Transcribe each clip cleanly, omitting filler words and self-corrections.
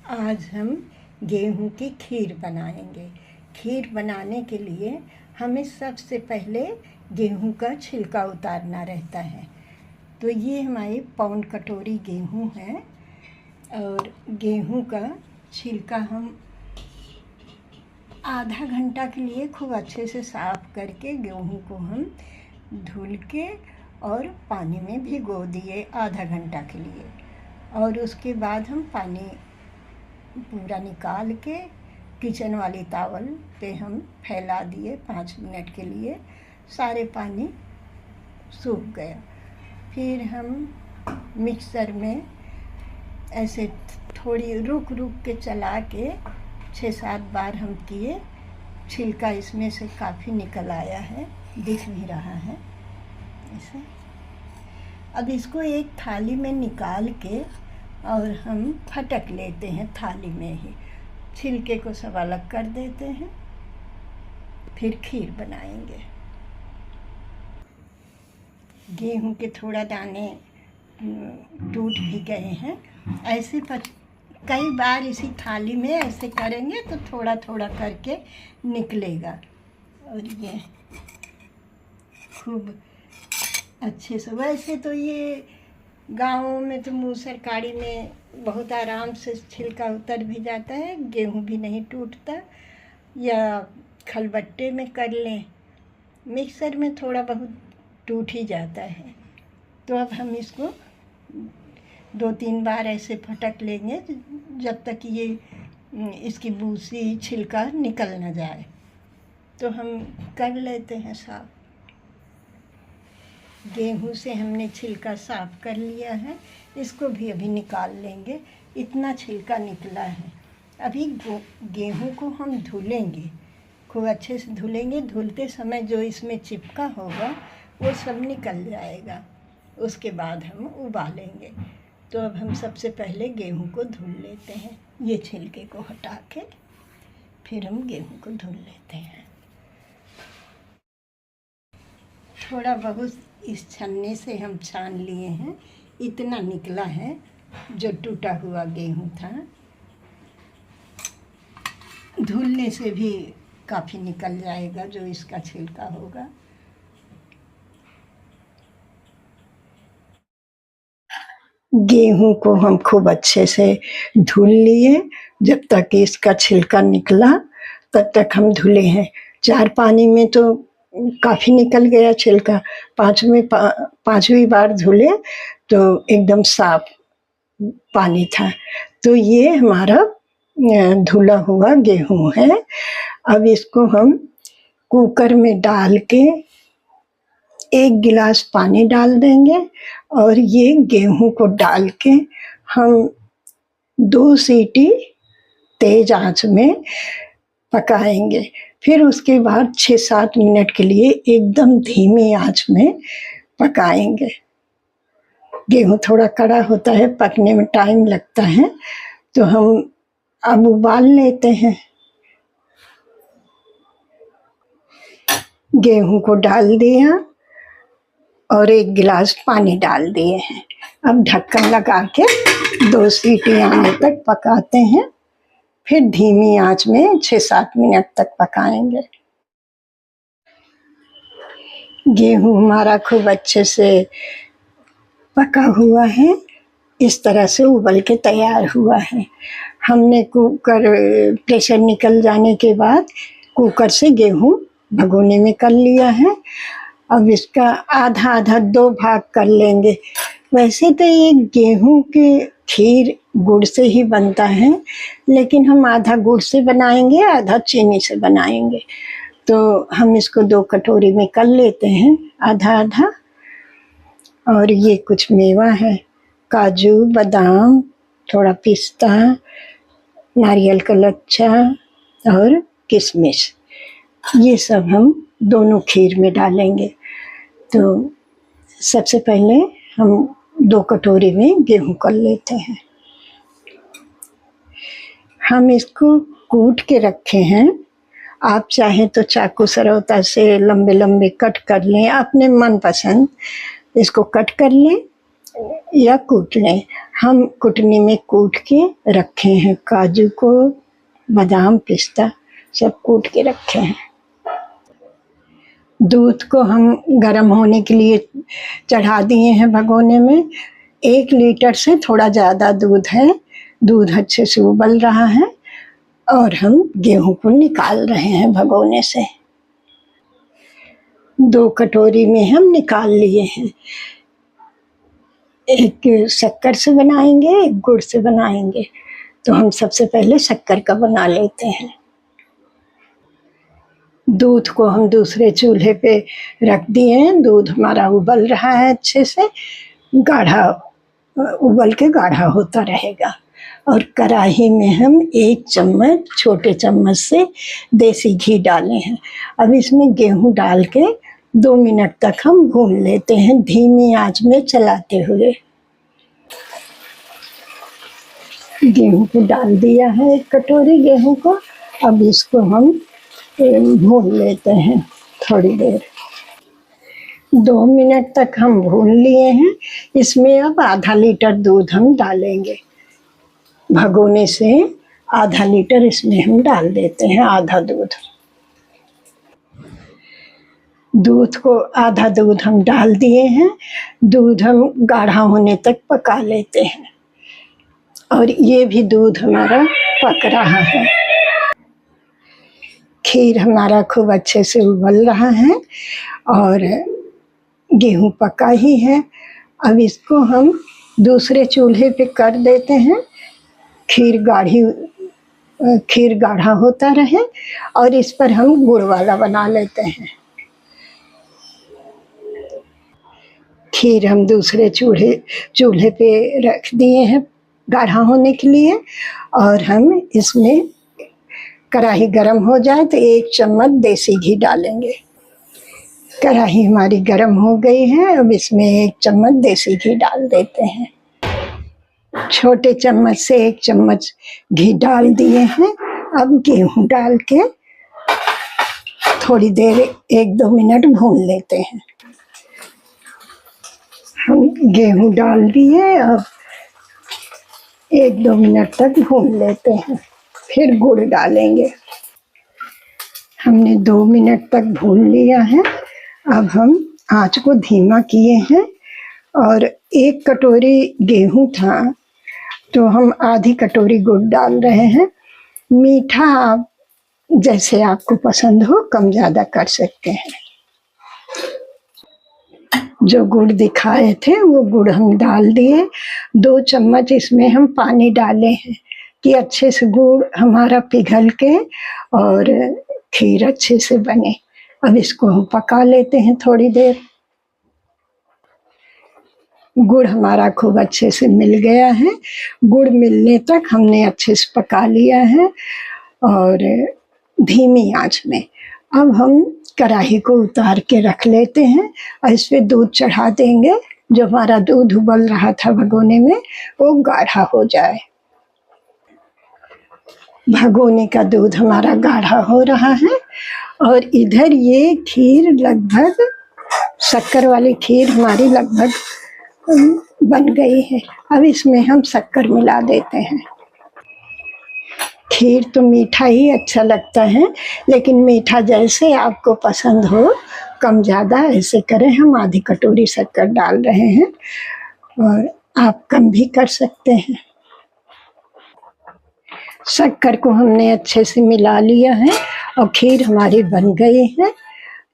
आज हम गेहूं की खीर बनाएंगे। खीर बनाने के लिए हमें सबसे पहले गेहूं का छिलका उतारना रहता है। तो ये हमारी पौन कटोरी गेहूं है और गेहूं का छिलका हम आधा घंटा के लिए खूब अच्छे से साफ़ करके गेहूं को हम धुल के और पानी में भिगो दिए आधा घंटा के लिए। और उसके बाद हम पानी पूरा निकाल के किचन वाली तावल पे हम फैला दिए 5 मिनट के लिए। सारे पानी सूख गया। फिर हम मिक्सर में ऐसे थोड़ी रुक के चला के 6-7 बार हम किए। छिलका इसमें से काफ़ी निकल आया है, दिख भी रहा है ऐसे। अब इसको एक थाली में निकाल के और हम फटक लेते हैं थाली में ही। छिलके को सब अलग कर देते हैं। फिर खीर बनाएंगे। गेहूं के थोड़ा दाने टूट भी गए हैं। ऐसे कई बार इसी थाली में ऐसे करेंगे तो थोड़ा थोड़ा करके निकलेगा। और ये खूब अच्छे से, वैसे तो ये गाँवों में तो मूसर काड़ी में बहुत आराम से छिलका उतर भी जाता है, गेहूं भी नहीं टूटता। या खलबट्टे में कर लें, मिक्सर में थोड़ा बहुत टूट ही जाता है। तो अब हम इसको 2-3 बार ऐसे फटक लेंगे जब तक ये इसकी बूसी छिलका निकल न जाए। तो हम कर लेते हैं साफ। गेहूं से हमने छिलका साफ कर लिया है, इसको भी अभी निकाल लेंगे। इतना छिलका निकला है। अभी गेहूं को हम धुलेंगे, खूब अच्छे से धुलेंगे। धुलते समय जो इसमें चिपका होगा वो सब निकल जाएगा। उसके बाद हम उबालेंगे। तो अब हम सबसे पहले गेहूं को धुल लेते हैं। ये छिलके को हटा के फिर हम गेहूं को धुल लेते हैं। थोड़ा बहुत इस छन्ने से हम छान लिए हैं। इतना निकला है जो टूटा हुआ गेहूं था। धुलने से भी काफ़ी निकल जाएगा जो इसका छिलका होगा। गेहूं को हम खूब अच्छे से धुल लिए। जब तक इसका छिलका निकला तब तक हम धुले हैं। 4 पानी में तो काफ़ी निकल गया छिलका। 5वीं बार धुले तो एकदम साफ पानी था। तो ये हमारा धुला हुआ गेहूं है। अब इसको हम कुकर में डाल के 1 गिलास पानी डाल देंगे और ये गेहूं को डाल के हम 2 सीटी तेज आंच में पकाएंगे। फिर उसके बाद 6-7 मिनट के लिए एकदम धीमी आंच में पकाएंगे। गेहूं थोड़ा कड़ा होता है, पकने में टाइम लगता है। तो हम अब उबाल लेते हैं। गेहूं को डाल दिया और 1 गिलास पानी डाल दिए हैं। अब ढक्कन लगा के 2 सीटी आने तक पकाते हैं। फिर धीमी आंच में 6-7 मिनट तक पकाएंगे। गेहूं हमारा खूब अच्छे से पका हुआ है। इस तरह से उबल के तैयार हुआ है। हमने प्रेशर निकल जाने के बाद कुकर से गेहूं भगोने में कर लिया है। अब इसका आधा 2 भाग कर लेंगे। वैसे तो ये गेहूं के खीर गुड़ से ही बनता है, लेकिन हम आधा गुड़ से बनाएंगे, आधा चीनी से बनाएंगे। तो हम इसको 2 कटोरी में कर लेते हैं, आधा। और ये कुछ मेवा है, काजू, बादाम, थोड़ा पिस्ता, नारियल का लच्छा और किशमिश। ये सब हम दोनों खीर में डालेंगे। तो सबसे पहले हम 2 कटोरी में गेहूं कर लेते हैं। हम इसको कूट के रखे हैं। आप चाहें तो चाकू सरौता से लंबे लंबे कट कर लें, अपने मन पसंद इसको कट कर लें या कूट लें। हम कुटनी में कूट के रखे हैं, काजू को, बादाम, पिस्ता सब कूट के रखे हैं। दूध को हम गर्म होने के लिए चढ़ा दिए हैं भगोने में। 1 लीटर से थोड़ा ज़्यादा दूध है। दूध अच्छे से उबल रहा है और हम गेहूं को निकाल रहे हैं भगोने से। 2 कटोरी में हम निकाल लिए हैं। एक शक्कर से बनाएंगे, एक गुड़ से बनाएंगे। तो हम सबसे पहले शक्कर का बना लेते हैं। दूध को हम दूसरे चूल्हे पे रख दिए हैं। दूध हमारा उबल रहा है अच्छे से, गाढ़ा उबल के गाढ़ा होता रहेगा। और कढ़ाई में हम 1 चम्मच छोटे चम्मच से देसी घी डाले हैं। अब इसमें गेहूं डाल के 2 मिनट तक हम भून लेते हैं धीमी आंच में चलाते हुए। गेहूं को डाल दिया है, 1 कटोरी गेहूं को। अब इसको हम भून लेते हैं थोड़ी देर। 2 मिनट तक हम भून लिए हैं। इसमें अब आधा लीटर दूध हम डालेंगे। भगोने से आधा लीटर इसमें हम डाल देते हैं, आधा दूध। दूध को आधा दूध हम डाल दिए हैं। दूध हम गाढ़ा होने तक पका लेते हैं। और ये भी दूध हमारा पक रहा है। खीर हमारा खूब अच्छे से उबल रहा है और गेहूं पका ही है। अब इसको हम दूसरे चूल्हे पे कर देते हैं। खीर गाढ़ा होता रहे और इस पर हम गुड़ वाला बना लेते हैं। खीर हम दूसरे चूल्हे पे रख दिए हैं गाढ़ा होने के लिए। और हम इसमें कढ़ाई गरम हो जाए तो 1 चम्मच देसी घी डालेंगे। कढ़ाई हमारी गरम हो गई है। अब इसमें 1 चम्मच देसी घी डाल देते हैं। छोटे चम्मच से 1 चम्मच घी डाल दिए हैं। अब गेहूं डाल के थोड़ी देर 1-2 मिनट भून लेते हैं। हम गेहूं डाल दिए, अब 1-2 मिनट तक भून लेते हैं। फिर गुड़ डालेंगे। हमने 2 मिनट तक भून लिया है। अब हम आंच को धीमा किए हैं और 1 कटोरी गेहूं था तो हम आधी कटोरी गुड़ डाल रहे हैं। मीठा आप जैसे आपको पसंद हो कम ज़्यादा कर सकते हैं। जो गुड़ दिखाए थे वो गुड़ हम डाल दिए। 2 चम्मच इसमें हम पानी डाले हैं कि अच्छे से गुड़ हमारा पिघल के और खीर अच्छे से बने। अब इसको हम पका लेते हैं थोड़ी देर। गुड़ हमारा खूब अच्छे से मिल गया है। गुड़ मिलने तक हमने अच्छे से पका लिया है और धीमी आंच में। अब हम कढ़ाई को उतार के रख लेते हैं और इस पे दूध चढ़ा देंगे। जो हमारा दूध उबल रहा था भगोने में वो गाढ़ा हो जाए। भगोने का दूध हमारा गाढ़ा हो रहा है और इधर ये खीर लगभग, शक्कर वाली खीर हमारी लगभग बन गई है। अब इसमें हम शक्कर मिला देते हैं। खीर तो मीठा ही अच्छा लगता है, लेकिन मीठा जैसे आपको पसंद हो कम ज़्यादा ऐसे करें। हम आधी कटोरी शक्कर डाल रहे हैं और आप कम भी कर सकते हैं। शक्कर को हमने अच्छे से मिला लिया है और खीर हमारी बन गई है।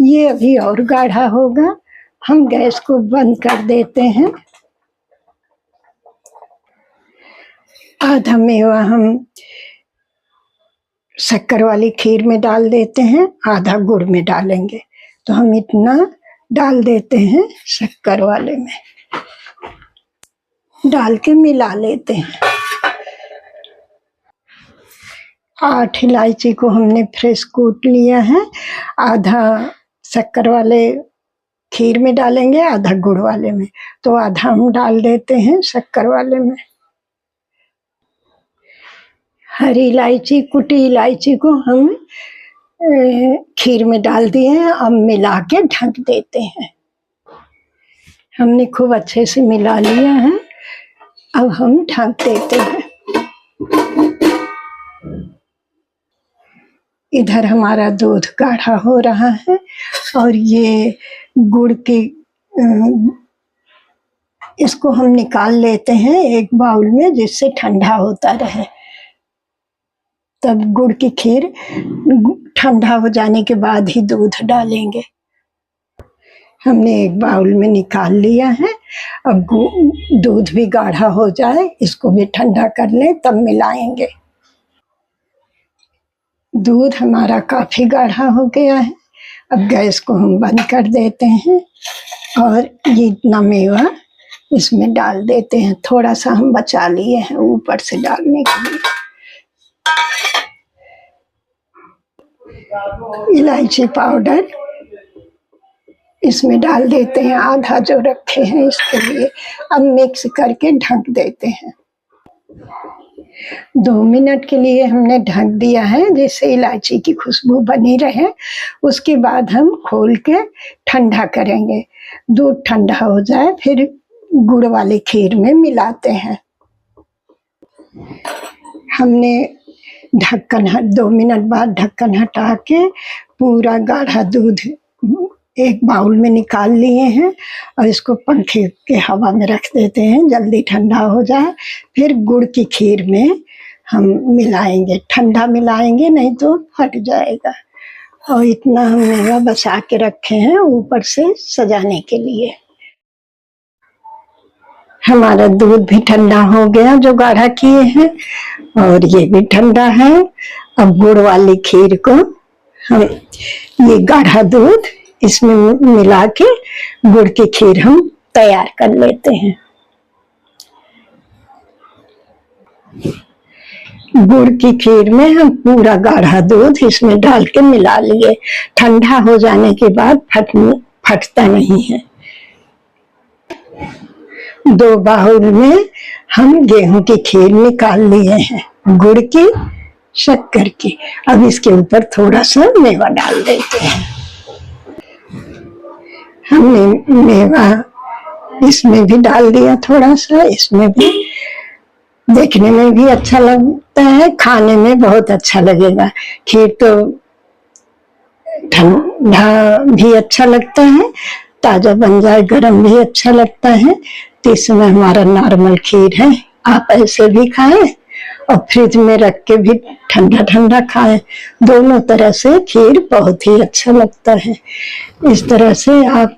ये अभी और गाढ़ा होगा। हम गैस को बंद कर देते हैं। आधा मेवा हम शक्कर वाली खीर में डाल देते हैं, आधा गुड़ में डालेंगे। तो हम इतना डाल देते हैं शक्कर वाले में, डाल के मिला लेते हैं। 8 इलायची को हमने फ्रेश कूट लिया है। आधा शक्कर वाले खीर में डालेंगे, आधा गुड़ वाले में। तो आधा हम डाल देते हैं शक्कर वाले में। हरी इलायची, कुटी इलायची को हम खीर में डाल दिए हैं। अब मिला के ढक देते हैं। हमने खूब अच्छे से मिला लिया है। अब हम ढक देते हैं। इधर हमारा दूध गाढ़ा हो रहा है और ये गुड़ की इसको हम निकाल लेते हैं एक बाउल में, जिससे ठंडा होता रहे। तब गुड़ की खीर ठंडा हो जाने के बाद ही दूध डालेंगे। हमने एक बाउल में निकाल लिया है। अब दूध भी गाढ़ा हो जाए, इसको भी ठंडा कर लें, तब मिलाएंगे। दूध हमारा काफी गाढ़ा हो गया है। अब गैस को हम बंद कर देते हैं और ये इतना मेवा इसमें डाल देते हैं। थोड़ा सा हम बचा लिए हैं ऊपर से डालने के लिए। इलायची पाउडर इसमें डाल देते हैं, आधा जो रखे हैं इसके लिए। अब मिक्स करके ढक देते हैं। 2 मिनट के लिए हमने ढक दिया है, जिससे इलायची की खुशबू बनी रहे। उसके बाद हम खोल के ठंडा करेंगे। दूध ठंडा हो जाए फिर गुड़ वाली खीर में मिलाते हैं। हमने ढक्कन 2 मिनट बाद ढक्कन हटा के पूरा गाढ़ा दूध एक बाउल में निकाल लिए हैं और इसको पंखे के हवा में रख देते हैं, जल्दी ठंडा हो जाए। फिर गुड़ की खीर में हम मिलाएंगे। ठंडा मिलाएंगे, नहीं तो फट जाएगा। और इतना हम मेवा बचा के रखे हैं ऊपर से सजाने के लिए। हमारा दूध भी ठंडा हो गया जो गाढ़ा किए हैं, और ये भी ठंडा है। अब गुड़ वाली खीर को हम ये गाढ़ा दूध इसमें मिला के गुड़ की खीर हम तैयार कर लेते हैं। गुड़ की खीर में हम पूरा गाढ़ा दूध इसमें डाल के मिला लिए। ठंडा हो जाने के बाद फटता नहीं है। 2 बाउल में हम गेहूं की खीर निकाल लिए हैं, गुड़ की, शक्कर की। अब इसके ऊपर थोड़ा सा मेवा डाल देते हैं। हमने मेवा इसमें भी डाल दिया थोड़ा सा। इसमें भी देखने में भी अच्छा लगता है, खाने में बहुत अच्छा लगेगा। खीर तो ठंडा भी अच्छा लगता है, ताजा बन जाए गरम भी अच्छा लगता है। तो इसमें हमारा नॉर्मल खीर है। आप ऐसे भी खाएं और फ्रिज में रख के भी ठंडा ठंडा खाएं। दोनों तरह से खीर बहुत ही अच्छा लगता है। इस तरह से आप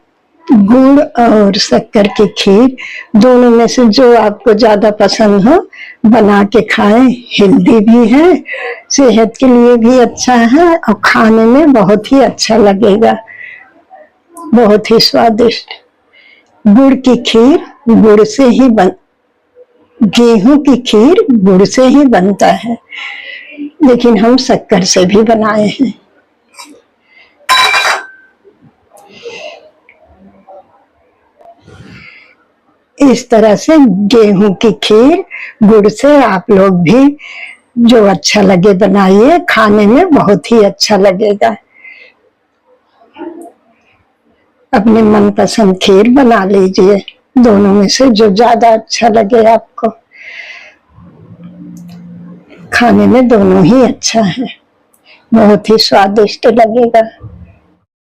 गुड़ और शक्कर की खीर दोनों में से जो आपको ज्यादा पसंद हो बना के खाएं। हेल्दी भी है, सेहत के लिए भी अच्छा है और खाने में बहुत ही अच्छा लगेगा, बहुत ही स्वादिष्ट। गुड़ की खीर गुड़ से ही गेहूं की खीर गुड़ से ही बनता है, लेकिन हम शक्कर से भी बनाए हैं। इस तरह से गेहूं की खीर गुड़ से आप लोग भी जो अच्छा लगे बनाइए, खाने में बहुत ही अच्छा लगेगा। अपने मनपसंद खीर बना लीजिए, दोनों में से जो ज्यादा अच्छा लगे आपको। खाने में दोनों ही अच्छा है, बहुत ही स्वादिष्ट लगेगा।